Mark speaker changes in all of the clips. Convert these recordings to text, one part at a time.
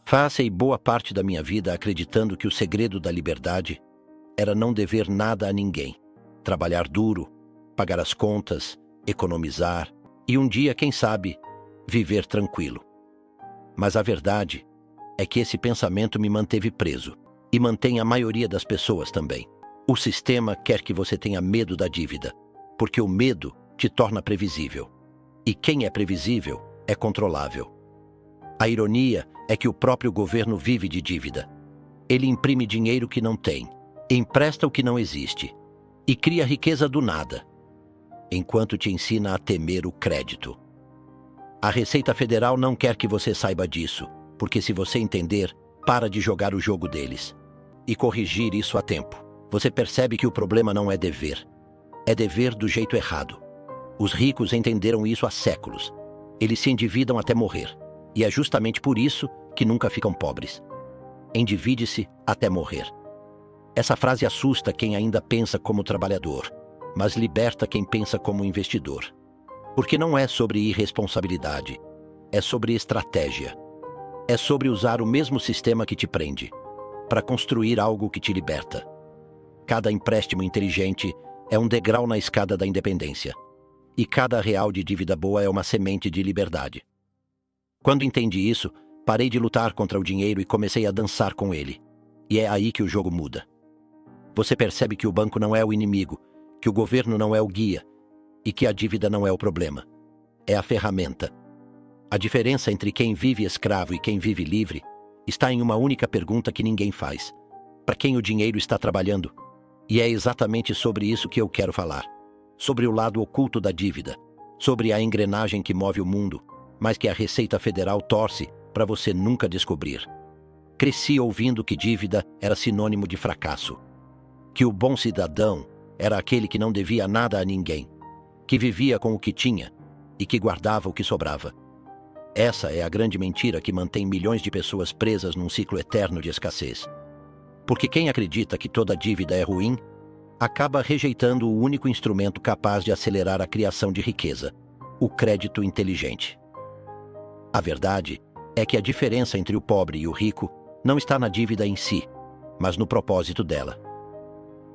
Speaker 1: Passei boa parte da minha vida acreditando que o segredo da liberdade era não dever nada a ninguém, trabalhar duro, pagar as contas, economizar e um dia, quem sabe, viver tranquilo. Mas a verdade é que esse pensamento me manteve preso e mantém a maioria das pessoas também. O sistema quer que você tenha medo da dívida, porque o medo te torna previsível. E quem é previsível é controlável. A ironia é que o próprio governo vive de dívida. Ele imprime dinheiro que não tem, empresta o que não existe e cria riqueza do nada, enquanto te ensina a temer o crédito. A Receita Federal não quer que você saiba disso, porque se você entender, para de jogar o jogo deles e corrigir isso a tempo. Você percebe que o problema não é dever. É dever do jeito errado. Os ricos entenderam isso há séculos. Eles se endividam até morrer. E é justamente por isso que nunca ficam pobres. Endivide-se até morrer. Essa frase assusta quem ainda pensa como trabalhador, mas liberta quem pensa como investidor. Porque não é sobre irresponsabilidade, é sobre estratégia. É sobre usar o mesmo sistema que te prende, para construir algo que te liberta. Cada empréstimo inteligente é um degrau na escada da independência. E cada real de dívida boa é uma semente de liberdade. Quando entendi isso, parei de lutar contra o dinheiro e comecei a dançar com ele. E é aí que o jogo muda. Você percebe que o banco não é o inimigo, que o governo não é o guia e que a dívida não é o problema. É a ferramenta. A diferença entre quem vive escravo e quem vive livre está em uma única pergunta que ninguém faz. Para quem o dinheiro está trabalhando? E é exatamente sobre isso que eu quero falar. Sobre o lado oculto da dívida. Sobre a engrenagem que move o mundo, mas que a Receita Federal torce para você nunca descobrir. Cresci ouvindo que dívida era sinônimo de fracasso. Que o bom cidadão era aquele que não devia nada a ninguém, que vivia com o que tinha e que guardava o que sobrava. Essa é a grande mentira que mantém milhões de pessoas presas num ciclo eterno de escassez. Porque quem acredita que toda dívida é ruim, acaba rejeitando o único instrumento capaz de acelerar a criação de riqueza, o crédito inteligente. A verdade é que a diferença entre o pobre e o rico não está na dívida em si, mas no propósito dela.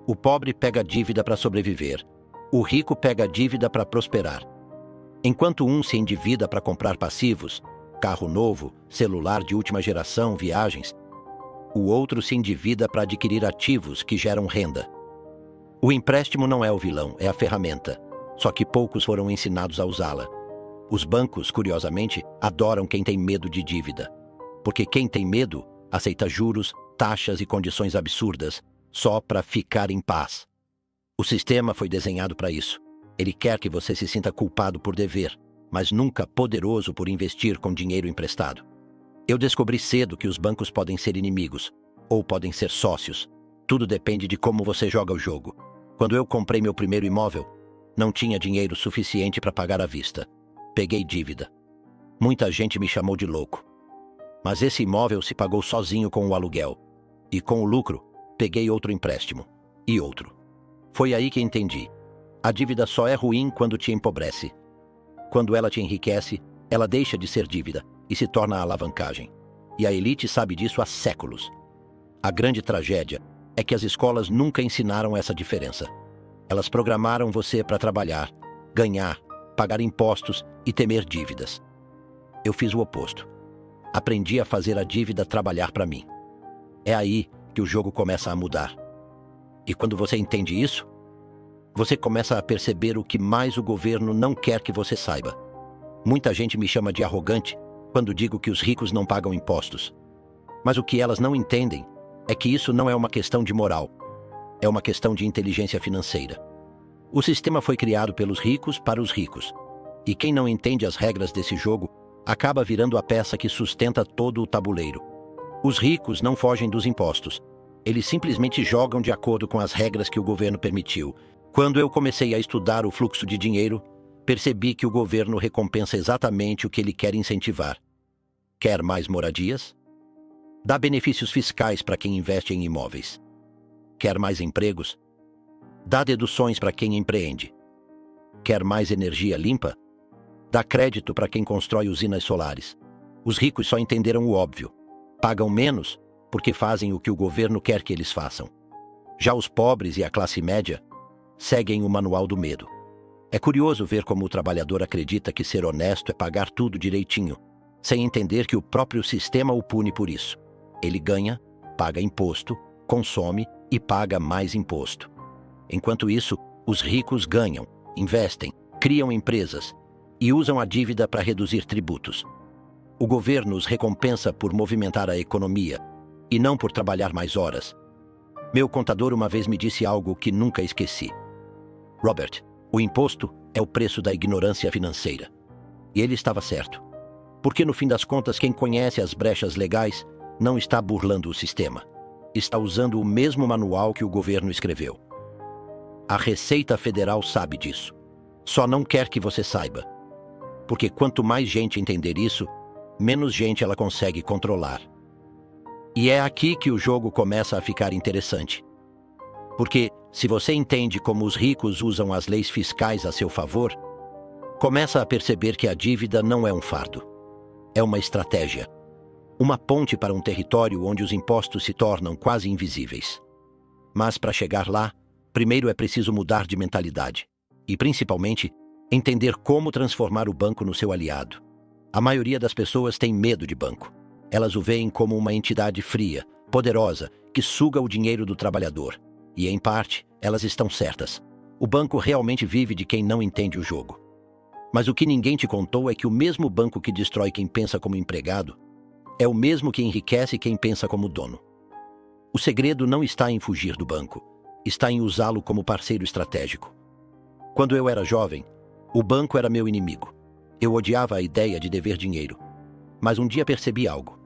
Speaker 1: O pobre pega a dívida para sobreviver, o rico pega a dívida para prosperar. Enquanto um se endivida para comprar passivos, carro novo, celular de última geração, viagens, o outro se endivida para adquirir ativos que geram renda. O empréstimo não é o vilão, é a ferramenta, só que poucos foram ensinados a usá-la. Os bancos, curiosamente, adoram quem tem medo de dívida, porque quem tem medo aceita juros, taxas e condições absurdas só para ficar em paz. O sistema foi desenhado para isso. Ele quer que você se sinta culpado por dever, mas nunca poderoso por investir com dinheiro emprestado. Eu descobri cedo que os bancos podem ser inimigos, ou podem ser sócios. Tudo depende de como você joga o jogo. Quando eu comprei meu primeiro imóvel, não tinha dinheiro suficiente para pagar à vista. Peguei dívida. Muita gente me chamou de louco. Mas esse imóvel se pagou sozinho com o aluguel. E com o lucro, peguei outro empréstimo. E outro. Foi aí que entendi. A dívida só é ruim quando te empobrece. Quando ela te enriquece, ela deixa de ser dívida e se torna alavancagem. E a elite sabe disso há séculos. A grande tragédia é que as escolas nunca ensinaram essa diferença. Elas programaram você para trabalhar, ganhar, pagar impostos e temer dívidas. Eu fiz o oposto. Aprendi a fazer a dívida trabalhar para mim. É aí que o jogo começa a mudar. E quando você entende isso, você começa a perceber o que mais o governo não quer que você saiba. Muita gente me chama de arrogante quando digo que os ricos não pagam impostos. Mas o que elas não entendem é que isso não é uma questão de moral. É uma questão de inteligência financeira. O sistema foi criado pelos ricos para os ricos. E quem não entende as regras desse jogo acaba virando a peça que sustenta todo o tabuleiro. Os ricos não fogem dos impostos. Eles simplesmente jogam de acordo com as regras que o governo permitiu. Quando eu comecei a estudar o fluxo de dinheiro, percebi que o governo recompensa exatamente o que ele quer incentivar. Quer mais moradias? Dá benefícios fiscais para quem investe em imóveis. Quer mais empregos? Dá deduções para quem empreende. Quer mais energia limpa? Dá crédito para quem constrói usinas solares. Os ricos só entenderam o óbvio. Pagam menos porque fazem o que o governo quer que eles façam. Já os pobres e a classe média seguem o manual do medo. É curioso ver como o trabalhador acredita que ser honesto é pagar tudo direitinho, sem entender que o próprio sistema o pune por isso. Ele ganha, paga imposto, consome e paga mais imposto. Enquanto isso, os ricos ganham, investem, criam empresas e usam a dívida para reduzir tributos. O governo os recompensa por movimentar a economia e não por trabalhar mais horas. Meu contador uma vez me disse algo que nunca esqueci. Robert, o imposto é o preço da ignorância financeira. E ele estava certo. Porque no fim das contas, quem conhece as brechas legais não está burlando o sistema. Está usando o mesmo manual que o governo escreveu. A Receita Federal sabe disso. Só não quer que você saiba. Porque quanto mais gente entender isso, menos gente ela consegue controlar. E é aqui que o jogo começa a ficar interessante. Porque, se você entende como os ricos usam as leis fiscais a seu favor, começa a perceber que a dívida não é um fardo. É uma estratégia. Uma ponte para um território onde os impostos se tornam quase invisíveis. Mas para chegar lá, primeiro é preciso mudar de mentalidade. E, principalmente, entender como transformar o banco no seu aliado. A maioria das pessoas tem medo de banco. Elas o veem como uma entidade fria, poderosa, que suga o dinheiro do trabalhador. E, em parte, elas estão certas. O banco realmente vive de quem não entende o jogo. Mas o que ninguém te contou é que o mesmo banco que destrói quem pensa como empregado é o mesmo que enriquece quem pensa como dono. O segredo não está em fugir do banco, está em usá-lo como parceiro estratégico. Quando eu era jovem, o banco era meu inimigo. Eu odiava a ideia de dever dinheiro. Mas um dia percebi algo.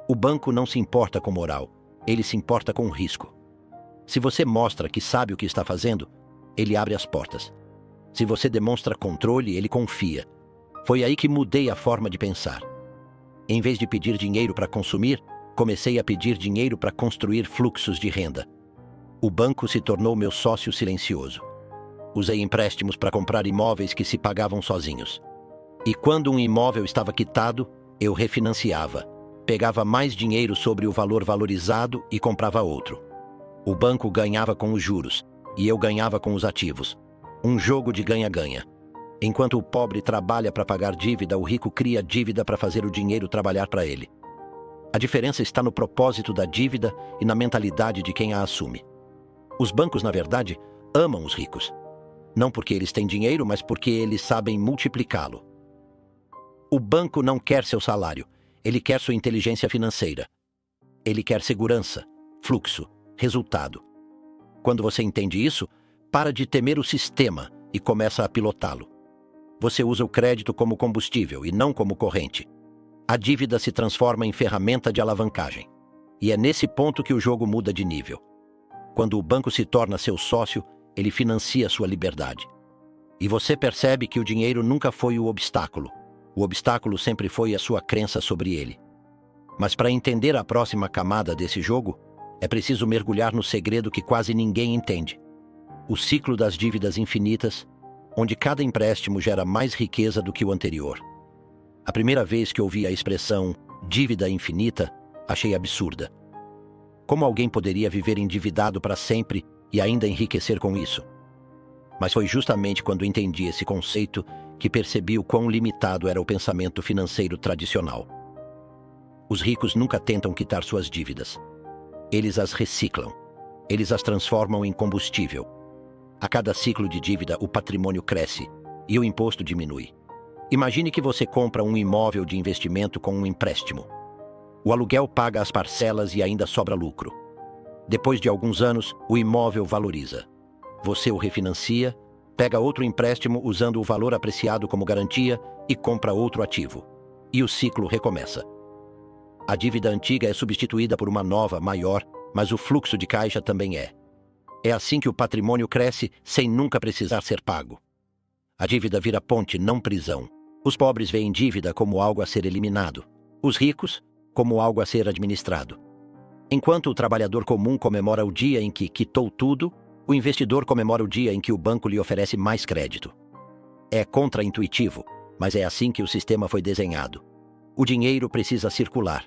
Speaker 1: O banco não se importa com moral, ele se importa com o risco. Se você mostra que sabe o que está fazendo, ele abre as portas. Se você demonstra controle, ele confia. Foi aí que mudei a forma de pensar. Em vez de pedir dinheiro para consumir, comecei a pedir dinheiro para construir fluxos de renda. O banco se tornou meu sócio silencioso. Usei empréstimos para comprar imóveis que se pagavam sozinhos. E quando um imóvel estava quitado, eu refinanciava. Pegava mais dinheiro sobre o valor valorizado e comprava outro. O banco ganhava com os juros e eu ganhava com os ativos. Um jogo de ganha-ganha. Enquanto o pobre trabalha para pagar dívida, o rico cria dívida para fazer o dinheiro trabalhar para ele. A diferença está no propósito da dívida e na mentalidade de quem a assume. Os bancos, na verdade, amam os ricos. Não porque eles têm dinheiro, mas porque eles sabem multiplicá-lo. O banco não quer seu salário, ele quer sua inteligência financeira. Ele quer segurança, fluxo, resultado. Quando você entende isso, para de temer o sistema e começa a pilotá-lo. Você usa o crédito como combustível e não como corrente. A dívida se transforma em ferramenta de alavancagem. E é nesse ponto que o jogo muda de nível. Quando o banco se torna seu sócio, ele financia sua liberdade. E você percebe que o dinheiro nunca foi o obstáculo. O obstáculo sempre foi a sua crença sobre ele. Mas para entender a próxima camada desse jogo, é preciso mergulhar no segredo que quase ninguém entende. O ciclo das dívidas infinitas, onde cada empréstimo gera mais riqueza do que o anterior. A primeira vez que ouvi a expressão dívida infinita, achei absurda. Como alguém poderia viver endividado para sempre e ainda enriquecer com isso? Mas foi justamente quando entendi esse conceito que percebi o quão limitado era o pensamento financeiro tradicional. Os ricos nunca tentam quitar suas dívidas. Eles as reciclam. Eles as transformam em combustível. A cada ciclo de dívida, o patrimônio cresce e o imposto diminui. Imagine que você compra um imóvel de investimento com um empréstimo. O aluguel paga as parcelas e ainda sobra lucro. Depois de alguns anos, o imóvel valoriza. Você o refinancia, pega outro empréstimo usando o valor apreciado como garantia e compra outro ativo. E o ciclo recomeça. A dívida antiga é substituída por uma nova, maior, mas o fluxo de caixa também é. É assim que o patrimônio cresce sem nunca precisar ser pago. A dívida vira ponte, não prisão. Os pobres veem dívida como algo a ser eliminado. Os ricos, como algo a ser administrado. Enquanto o trabalhador comum comemora o dia em que quitou tudo, o investidor comemora o dia em que o banco lhe oferece mais crédito. É contraintuitivo, mas é assim que o sistema foi desenhado. o dinheiro precisa circular.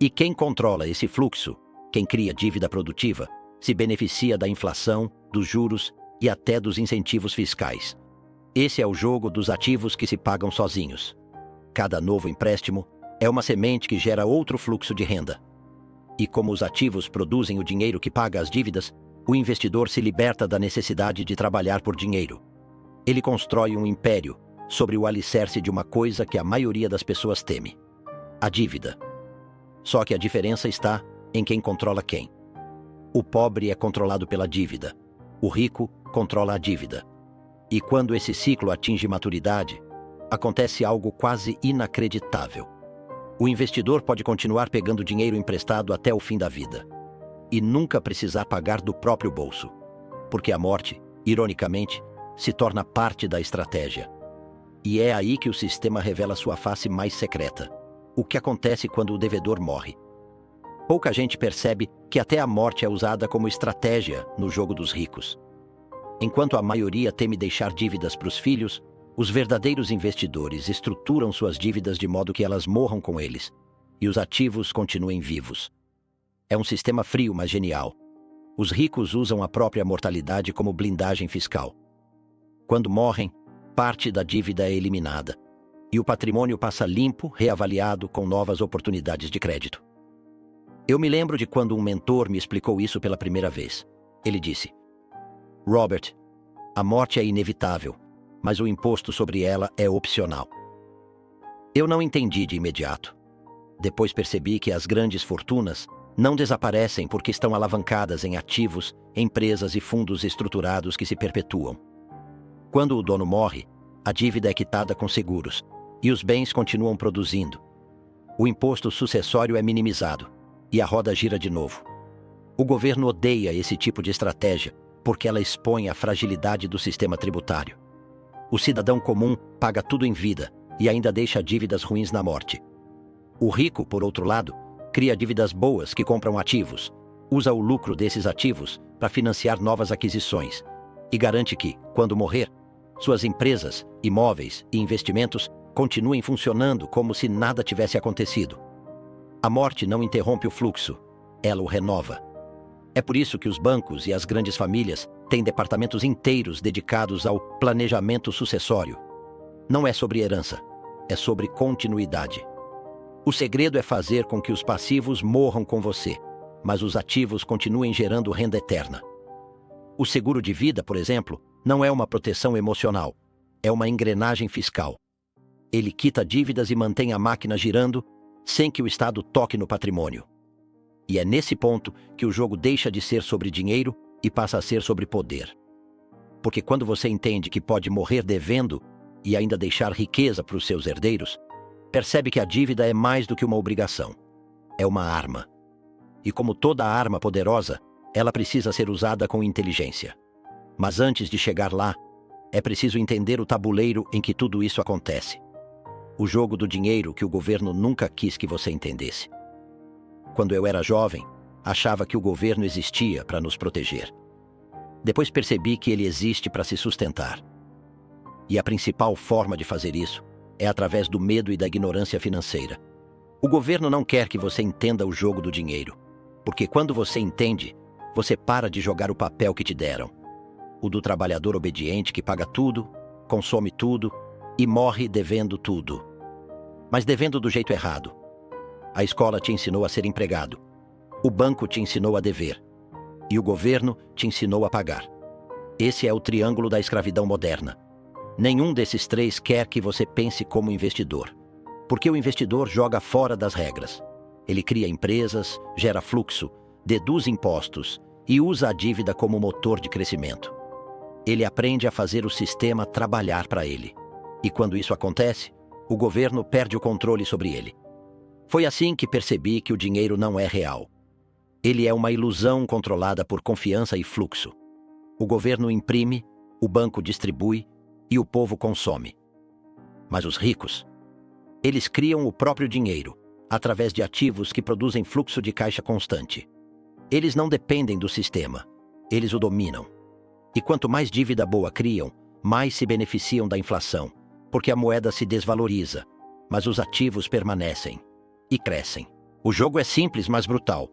Speaker 1: E quem controla esse fluxo, quem cria dívida produtiva, se beneficia da inflação, dos juros e até dos incentivos fiscais. Esse é o jogo dos ativos que se pagam sozinhos. Cada novo empréstimo é uma semente que gera outro fluxo de renda. E como os ativos produzem o dinheiro que paga as dívidas, o investidor se liberta da necessidade de trabalhar por dinheiro. Ele constrói um império sobre o alicerce de uma coisa que a maioria das pessoas teme: a dívida. Só que a diferença está em quem controla quem. O pobre é controlado pela dívida. O rico controla a dívida. E quando esse ciclo atinge maturidade, acontece algo quase inacreditável. O investidor pode continuar pegando dinheiro emprestado até o fim da vida e nunca precisar pagar do próprio bolso, porque a morte, ironicamente, se torna parte da estratégia. E é aí que o sistema revela sua face mais secreta: o que acontece quando o devedor morre. Pouca gente percebe que até a morte é usada como estratégia no jogo dos ricos. Enquanto a maioria teme deixar dívidas para os filhos, os verdadeiros investidores estruturam suas dívidas de modo que elas morram com eles e os ativos continuem vivos. É um sistema frio, mas genial. Os ricos usam a própria mortalidade como blindagem fiscal. Quando morrem, parte da dívida é eliminada e o patrimônio passa limpo, reavaliado com novas oportunidades de crédito. Eu me lembro de quando um mentor me explicou isso pela primeira vez. Ele disse: Robert, a morte é inevitável, mas o imposto sobre ela é opcional. Eu não entendi de imediato. Depois percebi que as grandes fortunas não desaparecem porque estão alavancadas em ativos, empresas e fundos estruturados que se perpetuam. Quando o dono morre, a dívida é quitada com seguros e os bens continuam produzindo. O imposto sucessório é minimizado e a roda gira de novo. O governo odeia esse tipo de estratégia porque ela expõe a fragilidade do sistema tributário. O cidadão comum paga tudo em vida e ainda deixa dívidas ruins na morte. O rico, por outro lado, cria dívidas boas que compram ativos, usa o lucro desses ativos para financiar novas aquisições e garante que, quando morrer, suas empresas, imóveis e investimentos continuem funcionando como se nada tivesse acontecido. A morte não interrompe o fluxo, ela o renova. É por isso que os bancos e as grandes famílias têm departamentos inteiros dedicados ao planejamento sucessório. Não é sobre herança, é sobre continuidade. O segredo é fazer com que os passivos morram com você, mas os ativos continuem gerando renda eterna. O seguro de vida, por exemplo, não é uma proteção emocional, é uma engrenagem fiscal. Ele quita dívidas e mantém a máquina girando sem que o Estado toque no patrimônio. E é nesse ponto que o jogo deixa de ser sobre dinheiro e passa a ser sobre poder. Porque quando você entende que pode morrer devendo e ainda deixar riqueza para os seus herdeiros, percebe que a dívida é mais do que uma obrigação. É uma arma. E como toda arma poderosa, ela precisa ser usada com inteligência. Mas antes de chegar lá, é preciso entender o tabuleiro em que tudo isso acontece. O jogo do dinheiro que o governo nunca quis que você entendesse. Quando eu era jovem, achava que o governo existia para nos proteger. Depois percebi que ele existe para se sustentar. E a principal forma de fazer isso é através do medo e da ignorância financeira. O governo não quer que você entenda o jogo do dinheiro, porque quando você entende, você para de jogar o papel que te deram. O do trabalhador obediente que paga tudo, consome tudo e morre devendo tudo. Mas devendo do jeito errado. A escola te ensinou a ser empregado. O banco te ensinou a dever. E o governo te ensinou a pagar. Esse é o triângulo da escravidão moderna. Nenhum desses três quer que você pense como investidor, porque o investidor joga fora das regras. Ele cria empresas, gera fluxo, deduz impostos e usa a dívida como motor de crescimento. Ele aprende a fazer o sistema trabalhar para ele. E quando isso acontece, o governo perde o controle sobre ele. Foi assim que percebi que o dinheiro não é real. Ele é uma ilusão controlada por confiança e fluxo. O governo imprime, o banco distribui e o povo consome. Mas os ricos, eles criam o próprio dinheiro, através de ativos que produzem fluxo de caixa constante. Eles não dependem do sistema, eles o dominam. E quanto mais dívida boa criam, mais se beneficiam da inflação, porque a moeda se desvaloriza, mas os ativos permanecem e crescem. O jogo é simples, mas brutal.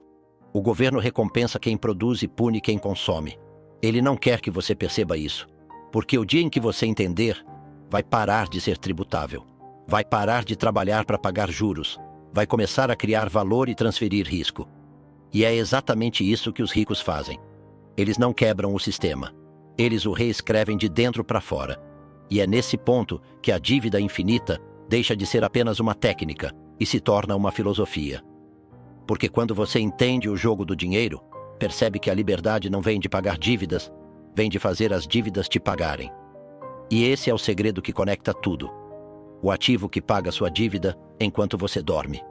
Speaker 1: O governo recompensa quem produz e pune quem consome. Ele não quer que você perceba isso, porque o dia em que você entender, vai parar de ser tributável. Vai parar de trabalhar para pagar juros. Vai começar a criar valor e transferir risco. E é exatamente isso que os ricos fazem. Eles não quebram o sistema. Eles o reescrevem de dentro para fora. E é nesse ponto que a dívida infinita deixa de ser apenas uma técnica e se torna uma filosofia. Porque quando você entende o jogo do dinheiro, percebe que a liberdade não vem de pagar dívidas, vem de fazer as dívidas te pagarem. E esse é o segredo que conecta tudo. O ativo que paga sua dívida enquanto você dorme.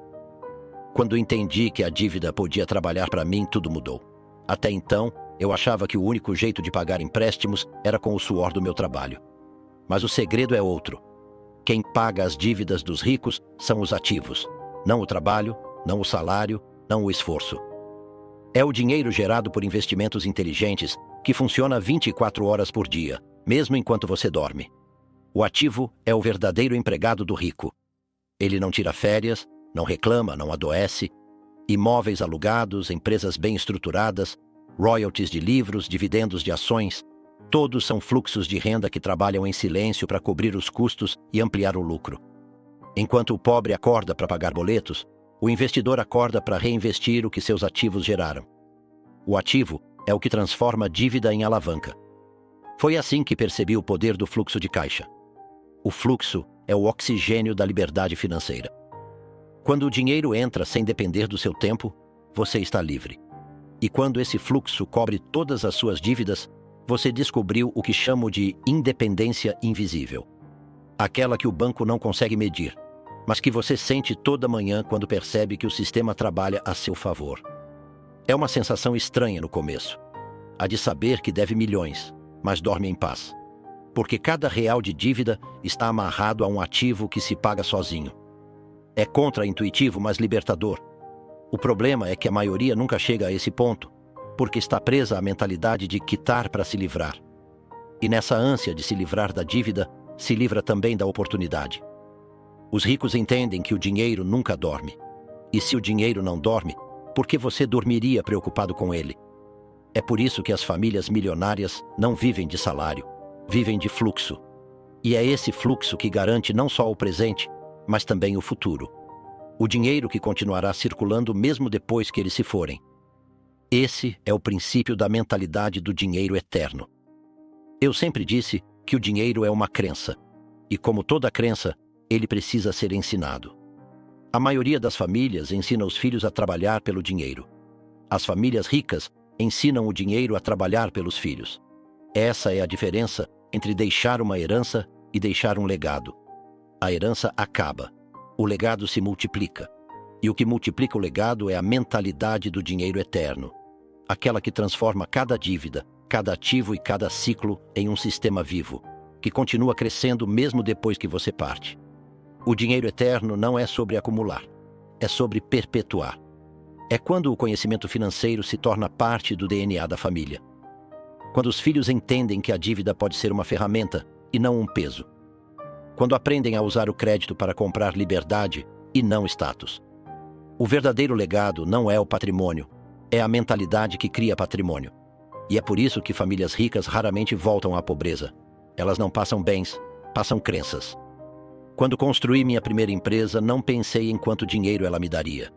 Speaker 1: Quando entendi que a dívida podia trabalhar para mim, tudo mudou. Até então, eu achava que o único jeito de pagar empréstimos era com o suor do meu trabalho. Mas o segredo é outro. Quem paga as dívidas dos ricos são os ativos, não o trabalho, não o salário, não o esforço. É o dinheiro gerado por investimentos inteligentes que funciona 24 horas por dia, mesmo enquanto você dorme. O ativo é o verdadeiro empregado do rico. Ele não tira férias, não reclama, não adoece. Imóveis alugados, empresas bem estruturadas, royalties de livros, dividendos de ações, todos são fluxos de renda que trabalham em silêncio para cobrir os custos e ampliar o lucro. Enquanto o pobre acorda para pagar boletos, o investidor acorda para reinvestir o que seus ativos geraram. O ativo é o que transforma a dívida em alavanca. Foi assim que percebi o poder do fluxo de caixa. O fluxo é o oxigênio da liberdade financeira. Quando o dinheiro entra sem depender do seu tempo, você está livre. E quando esse fluxo cobre todas as suas dívidas, você descobriu o que chamo de independência invisível. Aquela que o banco não consegue medir, mas que você sente toda manhã quando percebe que o sistema trabalha a seu favor. É uma sensação estranha no começo, a de saber que deve milhões, mas dorme em paz. Porque cada real de dívida está amarrado a um ativo que se paga sozinho. É contra-intuitivo, mas libertador. O problema é que a maioria nunca chega a esse ponto, porque está presa à mentalidade de quitar para se livrar. E nessa ânsia de se livrar da dívida, se livra também da oportunidade. Os ricos entendem que o dinheiro nunca dorme. E se o dinheiro não dorme, por que você dormiria preocupado com ele? É por isso que as famílias milionárias não vivem de salário, vivem de fluxo. E é esse fluxo que garante não só o presente, mas também o futuro. O dinheiro que continuará circulando mesmo depois que eles se forem. Esse é o princípio da mentalidade do dinheiro eterno. Eu sempre disse que o dinheiro é uma crença, e como toda crença, ele precisa ser ensinado. A maioria das famílias ensina os filhos a trabalhar pelo dinheiro. As famílias ricas ensinam o dinheiro a trabalhar pelos filhos. Essa é a diferença entre deixar uma herança e deixar um legado. A herança acaba, o legado se multiplica. E o que multiplica o legado é a mentalidade do dinheiro eterno. Aquela que transforma cada dívida, cada ativo e cada ciclo em um sistema vivo, que continua crescendo mesmo depois que você parte. O dinheiro eterno não é sobre acumular, é sobre perpetuar. É quando o conhecimento financeiro se torna parte do DNA da família. Quando os filhos entendem que a dívida pode ser uma ferramenta e não um peso. Quando aprendem a usar o crédito para comprar liberdade e não status. O verdadeiro legado não é o patrimônio, é a mentalidade que cria patrimônio. E é por isso que famílias ricas raramente voltam à pobreza. Elas não passam bens, passam crenças. Quando construí minha primeira empresa, não pensei em quanto dinheiro ela me daria,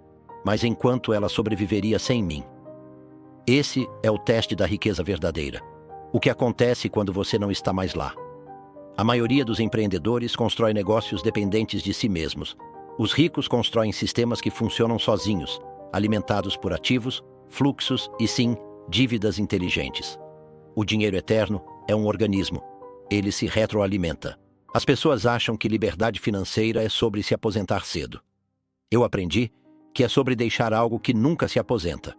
Speaker 1: mas em quanto ela sobreviveria sem mim. Esse é o teste da riqueza verdadeira. O que acontece quando você não está mais lá? A maioria dos empreendedores constrói negócios dependentes de si mesmos. Os ricos constroem sistemas que funcionam sozinhos, alimentados por ativos, fluxos e, sim, dívidas inteligentes. O dinheiro eterno é um organismo. Ele se retroalimenta. As pessoas acham que liberdade financeira é sobre se aposentar cedo. Eu aprendi que é sobre deixar algo que nunca se aposenta.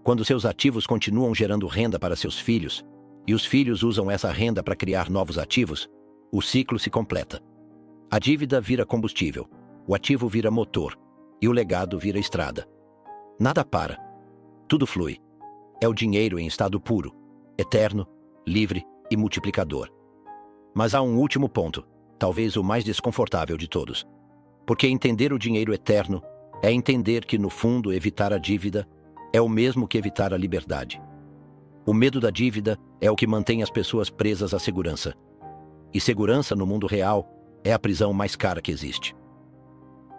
Speaker 1: Quando seus ativos continuam gerando renda para seus filhos, e os filhos usam essa renda para criar novos ativos, o ciclo se completa. A dívida vira combustível, o ativo vira motor, e o legado vira estrada. Nada para. Tudo flui. É o dinheiro em estado puro, eterno, livre e multiplicador. Mas há um último ponto, talvez o mais desconfortável de todos. Porque entender o dinheiro eterno é entender que, no fundo, evitar a dívida é o mesmo que evitar a liberdade. O medo da dívida é o que mantém as pessoas presas à segurança. E segurança, no mundo real, é a prisão mais cara que existe.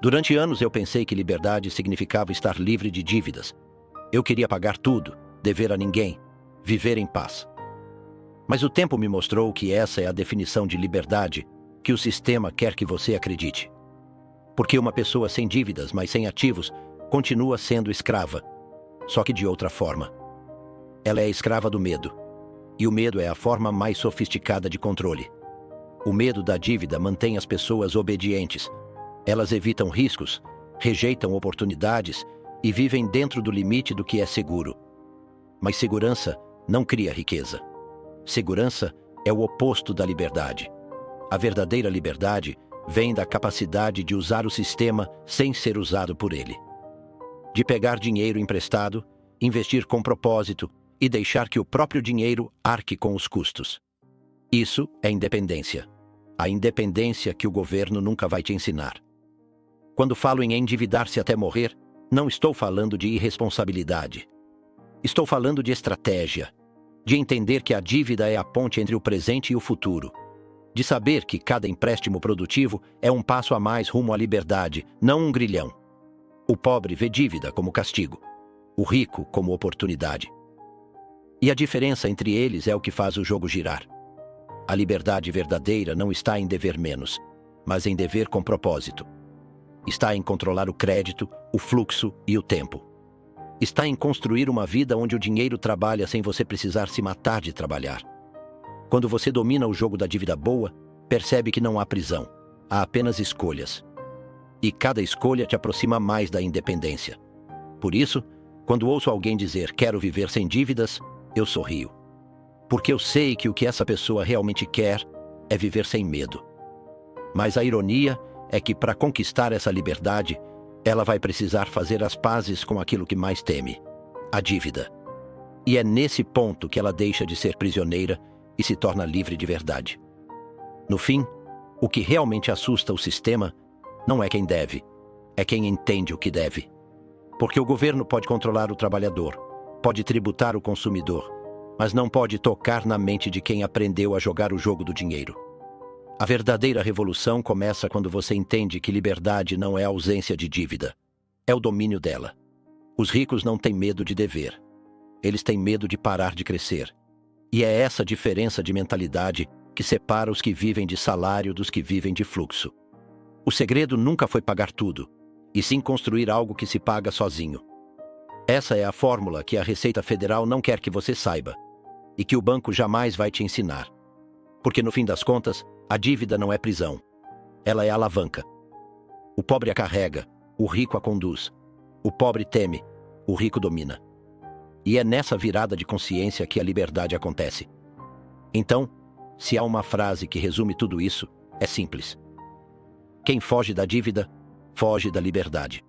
Speaker 1: Durante anos eu pensei que liberdade significava estar livre de dívidas. Eu queria pagar tudo, dever a ninguém, viver em paz. Mas o tempo me mostrou que essa é a definição de liberdade que o sistema quer que você acredite. Porque uma pessoa sem dívidas, mas sem ativos, continua sendo escrava, só que de outra forma. Ela é escrava do medo, e o medo é a forma mais sofisticada de controle. O medo da dívida mantém as pessoas obedientes. Elas evitam riscos, rejeitam oportunidades e vivem dentro do limite do que é seguro. Mas segurança não cria riqueza. Segurança é o oposto da liberdade. A verdadeira liberdade vem da capacidade de usar o sistema sem ser usado por ele. De pegar dinheiro emprestado, investir com propósito e deixar que o próprio dinheiro arque com os custos. Isso é independência. A independência que o governo nunca vai te ensinar. Quando falo em endividar-se até morrer, não estou falando de irresponsabilidade. Estou falando de estratégia, de entender que a dívida é a ponte entre o presente e o futuro, de saber que cada empréstimo produtivo é um passo a mais rumo à liberdade, não um grilhão. O pobre vê dívida como castigo, o rico como oportunidade. E a diferença entre eles é o que faz o jogo girar. A liberdade verdadeira não está em dever menos, mas em dever com propósito. Está em controlar o crédito, o fluxo e o tempo. Está em construir uma vida onde o dinheiro trabalha sem você precisar se matar de trabalhar. Quando você domina o jogo da dívida boa, percebe que não há prisão, há apenas escolhas. E cada escolha te aproxima mais da independência. Por isso, quando ouço alguém dizer "quero viver sem dívidas", eu sorrio. Porque eu sei que o que essa pessoa realmente quer é viver sem medo. Mas a ironia é que, para conquistar essa liberdade, ela vai precisar fazer as pazes com aquilo que mais teme, a dívida. E é nesse ponto que ela deixa de ser prisioneira e se torna livre de verdade. No fim, o que realmente assusta o sistema não é quem deve, é quem entende o que deve. Porque o governo pode controlar o trabalhador, pode tributar o consumidor, mas não pode tocar na mente de quem aprendeu a jogar o jogo do dinheiro. A verdadeira revolução começa quando você entende que liberdade não é a ausência de dívida, é o domínio dela. Os ricos não têm medo de dever. Eles têm medo de parar de crescer. E é essa diferença de mentalidade que separa os que vivem de salário dos que vivem de fluxo. O segredo nunca foi pagar tudo, e sim construir algo que se paga sozinho. Essa é a fórmula que a Receita Federal não quer que você saiba, e que o banco jamais vai te ensinar. Porque no fim das contas, a dívida não é prisão. Ela é alavanca. O pobre a carrega, o rico a conduz. O pobre teme, o rico domina. E é nessa virada de consciência que a liberdade acontece. Então, se há uma frase que resume tudo isso, é simples. Quem foge da dívida, foge da liberdade.